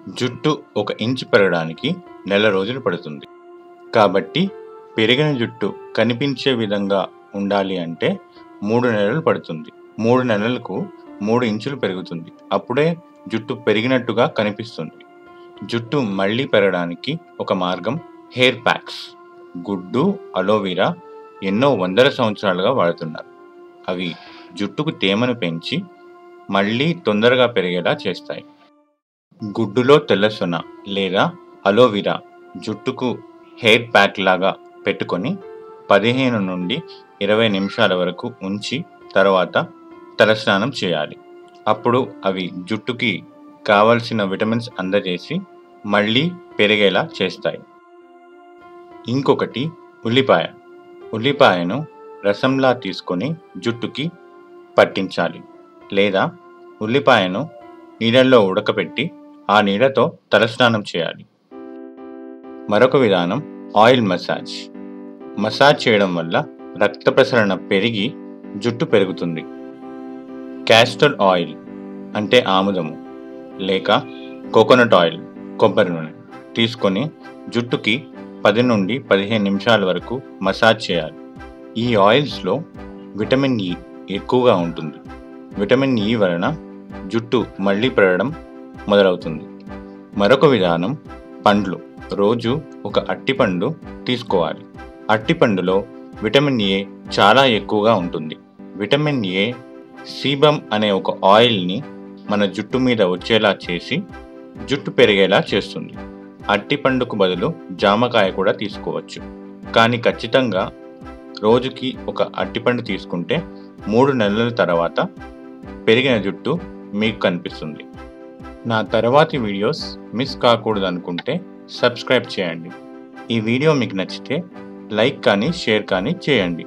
జుట్టు 1 ఇంచు పెరగడానికి నెల రోజులు పడుతుంది. కాబట్టి పెరిగిన జుట్టు కనిపించే విధంగా ఉండాలి అంటే 3 నెలలు పడుతుంది. 3 నెలలకు 3 ఇంచులు పెరుగుతుంది. అప్పుడే జుట్టు పెరిగినట్టుగా కనిపిస్తుంది. జుట్టు మళ్ళీ పెరగడానికి ఒక మార్గం హెయిర్ ప్యాక్స్. గుడ్డు, అలోవెరా ఎన్నో వందల సంవత్సరాలుగా వాడుతున్నారు. అవి జుట్టుకు తేమను పెంచి మళ్ళీ తొందరగా పెరిగేలా చేస్తాయి. గుడ్డులో తెల్ల సొన లేదా అలోవెరా జుట్టుకు హెయిర్ ప్యాక్ లాగా పెట్టుకొని 15 నుండి 20 నిమిషాల వరకు ఉంచి తర్వాత తలస్నానం చేయాలి. అప్పుడు అవి జుట్టుకి కావలసిన విటమిన్స్ అందజేసి మళ్ళీ పెరిగేలా చేస్తాయి. ఇంకొకటి ఉల్లిపాయ. ఉల్లిపాయను రసంలా తీసుకొని జుట్టుకి పట్టించాలి లేదా ఉల్లిపాయను నీళ్ళల్లో ఉడకపెట్టి ఆ నీళ్ళతో తలస్నానం చేయాలి. మరొక విధానం ఆయిల్ మసాజ్. మసాజ్ చేయడం వల్ల రక్త ప్రసరణ పెరిగి జుట్టు పెరుగుతుంది. క్యాస్టర్ ఆయిల్ అంటే ఆముదము లేక కోకోనట్ ఆయిల్ కొబ్బరి నూనె తీసుకొని జుట్టుకి 10 నుండి 15 నిమిషాల వరకు మసాజ్ చేయాలి. ఈ ఆయిల్స్లో విటమిన్ ఇ ఎక్కువగా ఉంటుంది. విటమిన్ ఇ వలన జుట్టు మళ్ళీ పెరగడం మొదలవుతుంది. మరొక విధానం పండ్లు. రోజు ఒక అట్టిపండు తీసుకోవాలి. అట్టిపండులో విటమిన్ ఏ చాలా ఎక్కువగా ఉంటుంది. విటమిన్ ఏ సీబమ్ అనే ఒక ఆయిల్ని మన జుట్టు మీద వచ్చేలా చేసి జుట్టు పెరిగేలా చేస్తుంది. అట్టిపండుకు బదులు జామకాయ కూడా తీసుకోవచ్చు. కానీ ఖచ్చితంగా రోజుకి ఒక అట్టిపండు తీసుకుంటే 3 నెలల తర్వాత పెరిగిన జుట్టు మీకు కనిపిస్తుంది. నా తర్వాతి వీడియోస్ మిస్ కాకూడదు అనుకుంటే సబ్స్క్రైబ్ చేయండి. ఈ వీడియో మీకు నచ్చితే లైక్ కానీ షేర్ కానీ చేయండి.